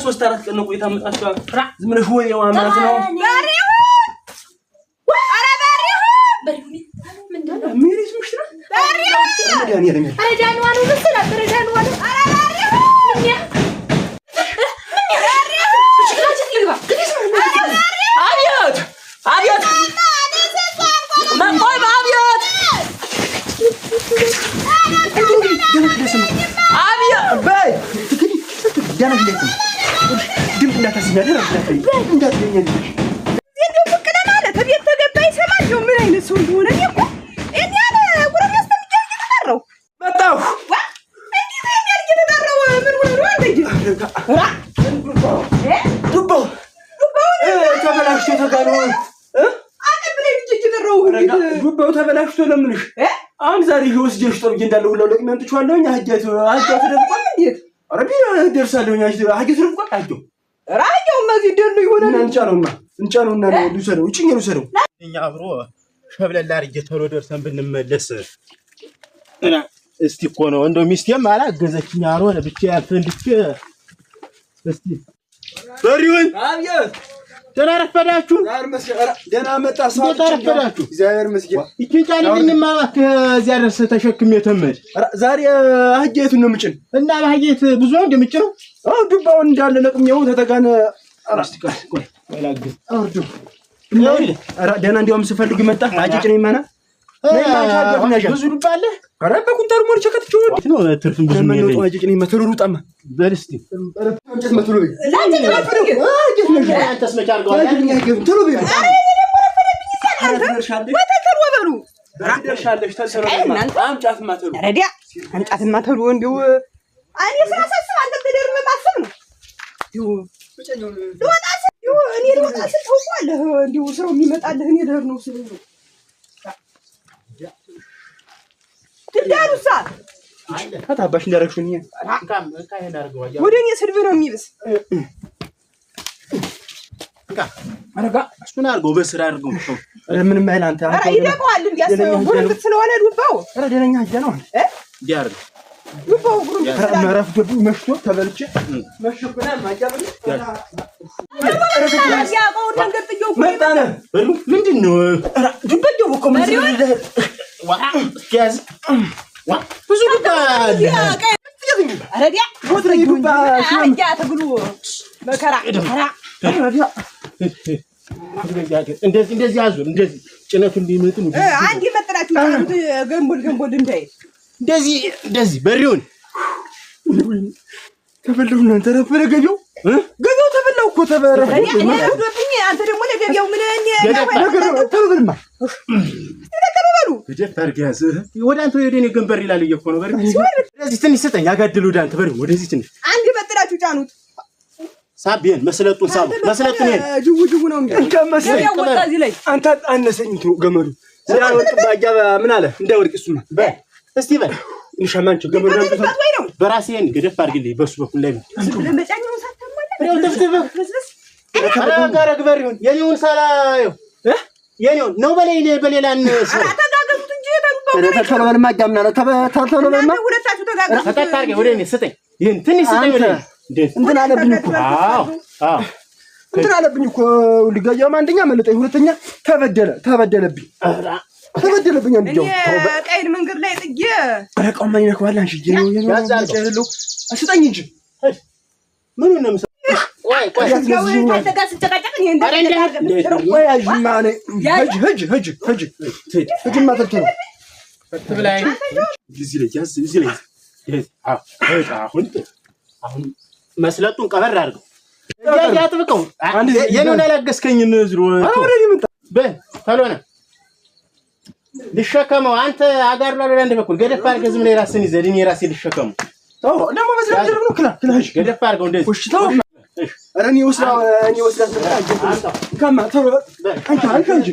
3 4 ቀን ነው ቆይታ መጣችው ዝም ብለሽ ወይ ያው ማለት ነው በሪሁ ኧረ በሪሁ ምንድነው ሚሪስ ምሽራ በሪሁ ረጃኑ ዋኑ መስላ ረጃኑ ዋኑ ኧረ በሪሁ አብዮት አብዮት ማቆይ አብዮት አብዮት በይ ደነግለኝ ድምፅ እንዳታስኛለህ እንዳትለኝ እንደው ፍቅደ ማለት ቤት ተገባ ይሰማል ነው ምን አይነት ሰው እንደሆነ እኮ እኔ ያለ ጉረም ያስተምጃል እየተጠራው መጣሁ እንዴት ያለ እየተጠራው ምን ሆነ አንተ ዱባው ተበላሽቶ ተጋኖ አቀብለኝ እየተጠራው ዱባው ተበላሽቶ ለምንሽ አሁን ዛሬ ይወስጀሽ ጥርጅ እንዳለው ሁሉ ለቅመን ትቻለውኝ አህጃቱ ተደብቋል እንዴት አረቢ ደርሳለውኝ አህጃቱ ተደብቋል አህጃው ራያው ማዚህ ደሉ ይሆናል እንጫነውና ልውሰደው እጭኝ ልውሰደው እኛ አብሮ ሸብለላ አርጀ ተሮ ደርሰን ብንመለስ እና እስቲ እኮ ነው እንደው ሚስቴም አላገዘችኝ አልሆነ ብቻ ያልፈንድቼ እስቲ በሪውን አብዮት ደህና ረፈዳችሁ ደህና መጣ ሰው ተረፈዳችሁ እግዚአብሔር ይመስገን ይችላልኝማ እዚያ ድረስ ተሸክሜ ተመድ ዛሬ አህጃቱን ነው ምጭን እና አህጃት ብዙ እንደምጭነው ዱባው እንዳለ ለቅሜው ተተጋነ አራስቲካስ ቆይ ወላግዝ አውርዱ አራ ደህና እንዲያውም ስፈልግ መጣ አጭጭነኝ ማና ብዙ ዱባ አለ አረ በኩንታር ሞልቼ ከተቸው ነው ትርፍም ብዙ ነው ለምን አጭጭነኝ መተሩሩ ጣማ በርስቲ አንተስ መተሩ በይ አንተስ መቻ አርገዋል ተሩ በይ ደርሻለሽ ተሰረና አምጫት ማተሩ ረዲያ አምጫት ማተሩ እንደው እኔ ስላሳስብ አንተ ተደርመ ማሰብ ነው እኔ ልወጣ ታውቃለህ እንደው ስራው የሚመጣልህ እኔ ደር ነው ስለው ነው ትዳሩሳ ታባሽ እንዳረግሽኝ ወደ እኔ ስድብ ነው የሚብስ አረጋ እሱን አርገው በስራ አርገው ምንም አይል አንተ ይደቀዋል እንዲያስበው ጉርምት ስለሆነ ዱባው አረ ደነኛ አጀ ነው ዲያር ዱባው ጉርምት ማራፍ ገቡ መሽቶ ተበልቼ መሽኩና ማጃበል ያቆው ነገር ጥየው መጣነ ምንድነው ዱባው እኮ ምን ያዝ ብዙ ዱባ አረዲያ ወትረ ዱባ ያ ተብሎ መከራ እንደዚህ ያዙ እንደዚህ ጭነቱ እንዲመጡ አንድ ይመጥላችሁ ገንቦል እንዳይ እንደዚህ በሪውን ተበለው እናንተ ረፈረ ገቢው ተበላው እኮ ተበረፈ አንተ ደግሞ ለገቢያው ምን ተበልማ ተበሉ ገደፋር ጋዝ ወደ አንተ ወደ እኔ ገንበር ይላል እኮ ነው በሪ ስለዚህ ትንሽ ሰጠኝ ያጋድሉ ወደ አንተ በሪ ወደዚህ ትንሽ አንድ ይመጥላችሁ ጫኑት ሳቢን መስለጡን ሳቡ መስለጡን ጅው ነው እንከመሰኝ ወጣዚህ ላይ አንተ አነሰኝ ገመዱ ስለወርቅ ባጃባ ምን አለ እንዳይወርቅ እሱማ እስቲ በል እንሻማንቹ ገመዱ ነው በራሴን ገደፍ አድርግልኝ በሱ በኩል ላይ ለመጫኛው ሳተማለ አረጋረግ በሪውን የኔውን ሳላየው የኔውን ነው በሌላን ሰው ተጋገዙት እንጂ ተተለበልማ ጃምና ነው ተተለበልማ ሁለታችሁ ተጋገዙ ተከታርገ ወደ እኔ ስጠኝ ይሄን ትንሽ ስጠኝ ወደ እንትን አለብኝ እኮ እንትን አለብኝ እኮ ልጋያው አንደኛ መለጠኝ ሁለተኛ ተበደለብኝ አንደኛው ቀይን መንገድ ላይ ጥዬ አረቃው ማን ይነካዋል አንቺ ያዛለው አስጠኝ እንጂ ምን ነው መሰለኝ ቆይ ታደጋስ ተጨቃጨቅ እኔ ሂጅ ማተርተው ትብላይ እዚህ ላይ አሁን መስለጡን ቀበር አድርገው ያጥብቀው የኔውን አላገስከኝም ዝሮ በል ታሎና ልሸከመው አንተ አጋርላ ወደ አንድ በኩል ገደፍ አድርገህ ዝም ላይ ራስን ይዘህ እኔ ራሴ ልሸከመው ደግሞ መስራት ነው ክላሽ ገደፍ አድርገው እንደዚህ እሺ ተው እኔ ወስዳ ከማ ተው አንተ እንጂ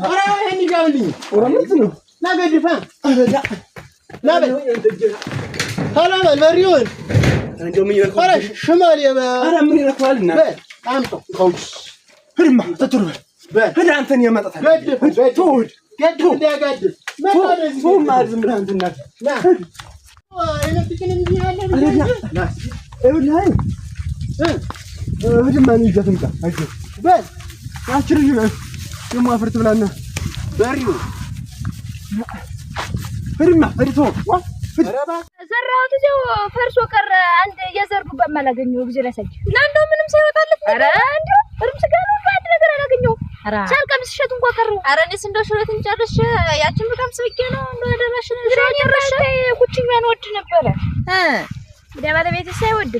አራ ይሄን ይጋብልኝ ወራምት ነው ናገድፋ ናበል ታላበል በሪውን እንደው ምን ይረካው አረ ሽማል አረ ምን ይረካውልና አምጦ ካውጭ ህልማ ተጥሩበል በል አንተን ያመጣታል ተውድ እንዲያጋድ መጣለዚህ ማዝም ብራንትና ና አይነትከን እንዲህ ያለ ይኸውልህ ህድማ ነው ይዘህ ትምጣ። አይዞህ በል ያቺ ልጅ ደግሞ አፍርት ብላና በሪው ህድማ ህድቶ ዘራሁት እዚያው ፈርሶ ቀረ። አንድ የዘርጉበት ማላገኘው ጊዜ ለሰጅ እና እንደው ምንም ሳይወጣለት ኧረ እንደው እርም ስጋ ነው አንድ ነገር አላገኘው። ሳልቀምስ እሸት እንኳን ቀረው። ኧረ እኔስ እንደው ሽሮትን ጨርሼ ያችን በቀምስ ብዬ ነው እንደው ደረሽ ኩችኛን ወድ ነበረ እንደ ባለቤት ሳይወድ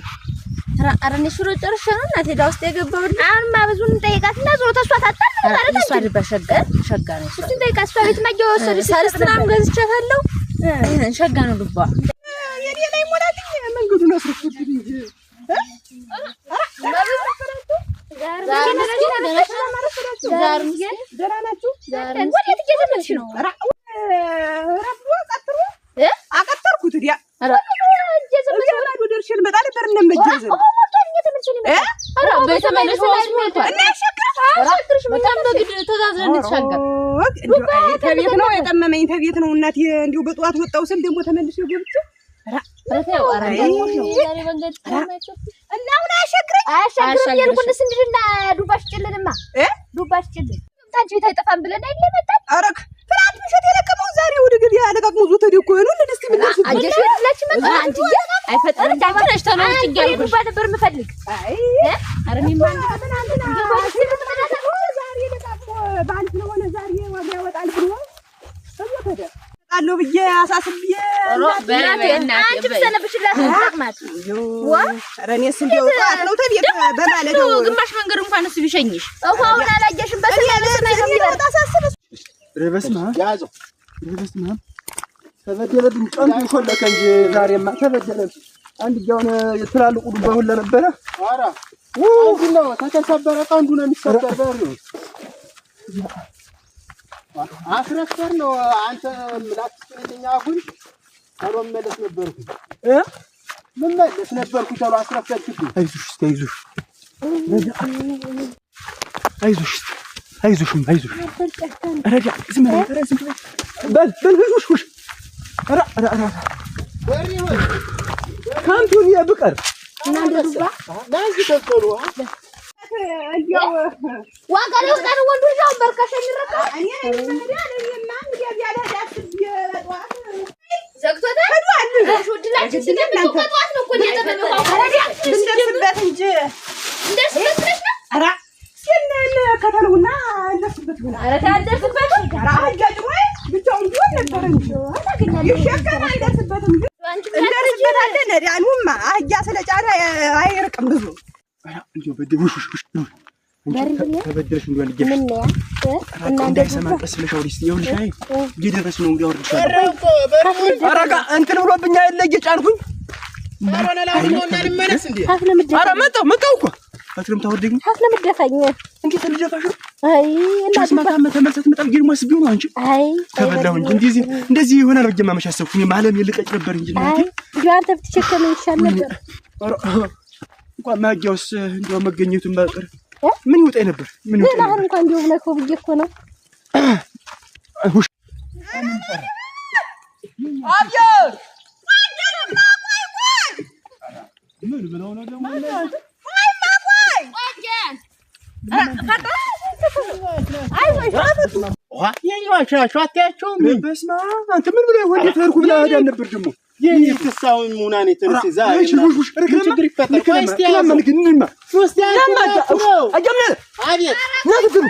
ኧረ እኔ ሽሮ ጨርሼ ነው እናቴ ዳ ውስጥ የገባው። አሁንማ ብዙን ጠይቃትና ዞሮ ተሷ ታጣል ማለት እሷ ሸጋ ነው እሱን ጠይቃት። እሷ ቤት ማጊያ ወሰደ ሳልስትናም ገዝቻታለሁ። ሸጋ ነው ልባ የኔ ላይ ሞላልኝ መንገዱን አስረፍኩት እንጂ አቀጠርኩት ዲያ ደርሼ ልመጣ ነበር። እነመጀዘን ተቤት ነው የጠመመኝ ተቤት ነው እናቴ። እንዲሁ በጠዋት ወጣው ስል ደግሞ ተመልሼ ገብቼ እና አሁን አያሻግረኝ የልኩንስ እንድና ዱባሽ ጭልንማ ዱባሽ ጭልን ታንቺ ቤት አይጠፋም ብለን አይደል መጣን። አረክ ፍራት ምሽት የለቀመው ዛሬ ወደ ገበያ ለቃቅሞ ዞ ተደኮ ነው ለደስ ይመጣል። አጀሽ ለች መጣ አንቺ አይፈጠር እንዳትነሽ ተነውጭ ይገርም ዱባ ነበር የምፈልግ። አይ አረኔ ማን አንተ ዱባሽ ዛሬ ለቃቅሞ ባንት ነው ሆነ ዛሬ ዋጋ ያወጣል ብሎ ተወተደ አሎ ብዬ አሳስብዬ አንቺ ብትሰነብሽላት ተጠቅማት ዋ አረኔስ እንደው ጣት ነው ተቤት በማለት ነው ግማሽ መንገድ እንኳን እሱ ቢሸኝሽ አሁን አላየሽም። በሰላም ነው ታሳስበሽ ረበስማ ያዘው ረበስማ ተበደለብኝ ቀንዱ ሾለከ እንጂ ዛሬማ ተበደለብኝ። አንድ ጃውን የትላልቁ ዱባ ሁሉ ነበረ። አራ ነው ተከሰበረ ቀንዱ ነው የሚሰበረው። አስረፈር ነው አንተ ምላስ ትልኛ አሁን አሮ መለስ ነበርኩ ምን መለስ ነበርኩ ተሎ አስረፈርኩ። አይዞሽ አይዞሽ አይዞሽ አይዞሽ አይዞሽ ረጋ ዝም በል ሁሽ ራ ወሪ ወይ ካንቱን የብቀር እና እንደዛ ባዚ ተከሩ እንዲያው ዋጋ ለውጣን ወንዱ ጃው በርከሸኝ ረካ እኔ እኔማ እንግዲህ ያለ ዳስ ይወጣ ዘግቶታ ሄዷል። ሹድላችን ስለምን ተቋጣት ነው እኮ የተበለው እንደስበት እንጂ እንደስበት ነሽ ነው አራ ሲነን ከተሉና እንደስበት ሆነ አራ ታደስበት አራ አጃጅ ወይ ብቻውን ቢሆን ነበር እንጂ አታገኛለሽ ይሸከማ እንደስበት እንጂ እንደስበት አለ ነዳኑማ አህያ ስለጫረ አይርቅም ብዙ እንዴ በደውሽ ተበደልሽ እንዴ ልጅ ምን ነው እና እንዳይሰማ ቀስለሽ አውሪስ ይኸውልሽ አይ እየደረስ ነው እንግዲህ አውርድሻለሁ። አረጋ እንትን ብሎብኛ አይደለ እየጫንኩኝ አረና ላውሪውና ልመለስ እንዴ አረ መጣው እኮ አትለም ታወርደኝ አትለም ደፋኝ እንዴ ተልጀፋሽ አይ እና ማታም ተመልሰት መጣም ጊዜ ማስቢው ነው አንቺ አይ ተበላው እንጂ እንደዚህ ይሆናል ብዬ ማመሽ አሰብኩኝ። ማለም ይልቀጭ ነበር እንጂ እንዴ እንዴ አንተ ብትቸከመኝ ይሻል ነበር። እንኳን ማጊያውስ እንደው መገኘቱን ማቀር ምን ይውጣ ነበር ምን ይውጣ ነበር እንኳን እንደው ለኮ ብዬ እኮ ነው አብየር ምን ብለው ነው ደግሞ አንተ ምን ብለው ወንድ ተርኩ ብላ ሄዳ ነበር ደግሞ የኔ ተሳውን ሙናኔ ተነስ ዛሬ ችግር ይፈጠር ቆይስቲ ያመን ግንማ ሶስት ያመጣ አጀምነ አቤት ናትሩ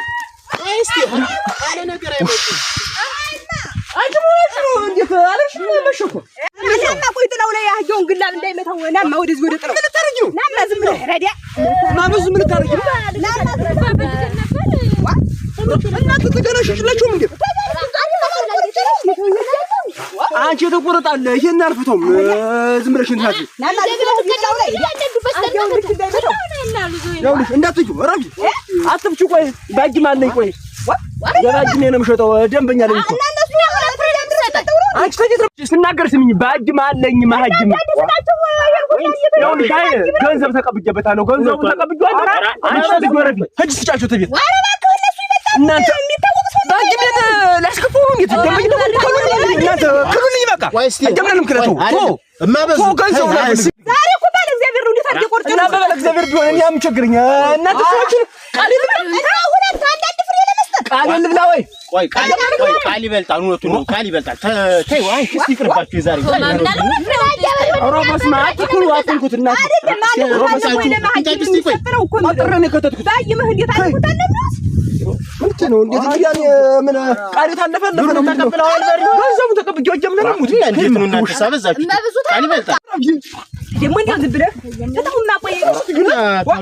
ቆይስቲ አለ ነገር አይመጣ አጅሞች ነው እንዴት አለሽ መሸኮ ናማ ቆይ ጥላው ላይ ያህየውን ግላል እንዳይመታው ናማ ወደዚህ ወደ ጥላው ምን ታረጊው ናማ ዝም ብለህ ረዲያ ማመዝ ምን ታረጊው ናማ እናት ተገናሽላችሁ እንዴ አንቺ ተቆረጣለ ይሄን አልፈቶም ዝም ብለሽ እንታጂ ናማ ግላው ላይ ያውልሽ እንዳትጁ ረቢ አትፍቹ ቆይ ባጅ ማለኝ ቆይ ባጅ ነው የምሸጠው ደንበኛ ለኝ እኮ አንቺ ተጀትረሽ ስናገር ስሚኝ ባጅ ማለኝ ማሃጅም ያውልሽ አይ ገንዘብ ተቀብጀበታለሁ ገንዘብ ተቀብጇል አንቺ ተጎረፊ ሂጂ ስጫቸው ተቤት እናንተ ባጅ ቤት ላስከፉ እንዴ ደንበኛ እናንተ ክሉልኝ በቃ ደምናንም ክለቱ ቶ እማበዝ ገንዘብ ዛሬ እኮ ባለ እግዚአብሔር ነው እንዴት አድርጌ ቆርጬ ግን አበበለ እግዚአብሔር ቢሆን እኔ አምቸግረኝ እናንተ ሰዎች ቃል ሁለት አንዳንድ ፍሬ ለመስጠት ቃል ልብላ ወይ ቆይ ቃል ይበልጣል እውነቱን ነው ቃል ይበልጣል ተይ ወይ እስቲ ይቅርባችሁ የዛሬ ኧረ በስመ አብ ትኩሩ አትንኩት እናት አጥረኔ ከተትኩት እንትን ነው እንዴት ይያኔ ምን ቃል ታለፈለፈ ነው ተቀብለው አልበል ገንዘቡ ተቀብጆ ጀምረ ነው ሙት እንዴት ነው እናንተ ሳበዛችሁ ቃል ይበልጣል ደግሞ እንዴት ዝም ብለህ ተታውና ቆይ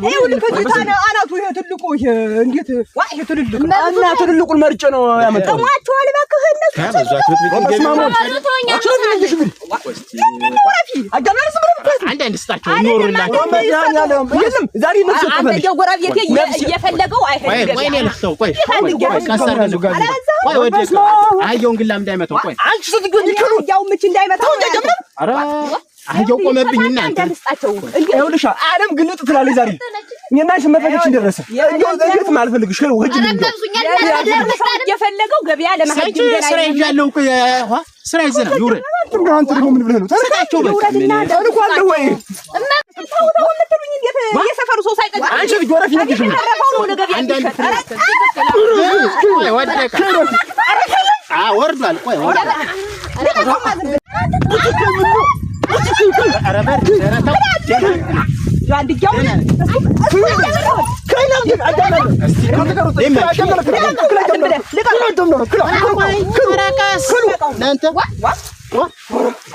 ወይ ልከጂታና አናቱ ይሄ ትልቁ ይሄ እንዴት ዋይ ይሄ ትልቁ እና ትልቁን መርጬ ነው ያመጣው ተሟቸዋል እባክህ እነሱ ታበዛችሁ አንዳንድ ስጣቸው ኖርላችሁ የለም ዛሬ ነው ተቀበል አንተ ጎረቤቴ እየፈለገው አይሄድም ቆይ ነው ልስተው ቆይ ካሳራዙ ጋር ቆይ ወደ አየውን ግላ እንዳይመጣው ቆይ አንቺ ስትገኝ ይችላል ያው ምች እንዳይመጣው ኧረ አየው ቆመብኝ እናንተ ይኸውልሽ ዓለም ግልጥ ትላለች ዛሬ እኔና አንቺ መፈለግሽ ደረሰ እንዴት ማልፈልግሽ ነው ወጅ እየፈለገው ገበያ ለማሄድ ስራ ይያለው እኮ ስራ ይዘና ይውረ አንተ ደግሞ ምን ብለህ ነው ታረቃቸው በቃ አለ ወይ ታውታው ምትሉኝ እንዴት የሰፈሩ ሰው ሳይቀር አንቺ ልጅ ወራፊ ነሽ ነው ለገበያ ቆይ ወደቀ ወርዷል ቆይ ኧረ በር ደረታው ያንድያው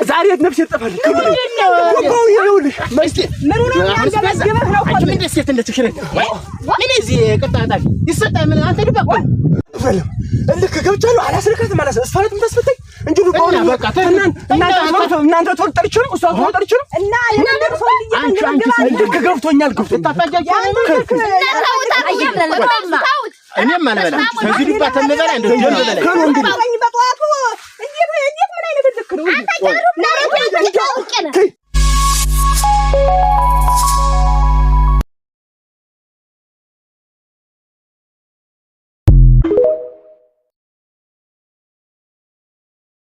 ዛሬ ነፍስ ይጠፋል ልክ ገብቻለሁ አላስረካትም አላስፈለትም ተስፈተኝ እንጂ እናንተ ተወጠርች ነው እሷ ተወጠርች ነው እና ልክ ገብቶኛል እኔም አልበላም ከዚህ ልባ ተመበላ እንደው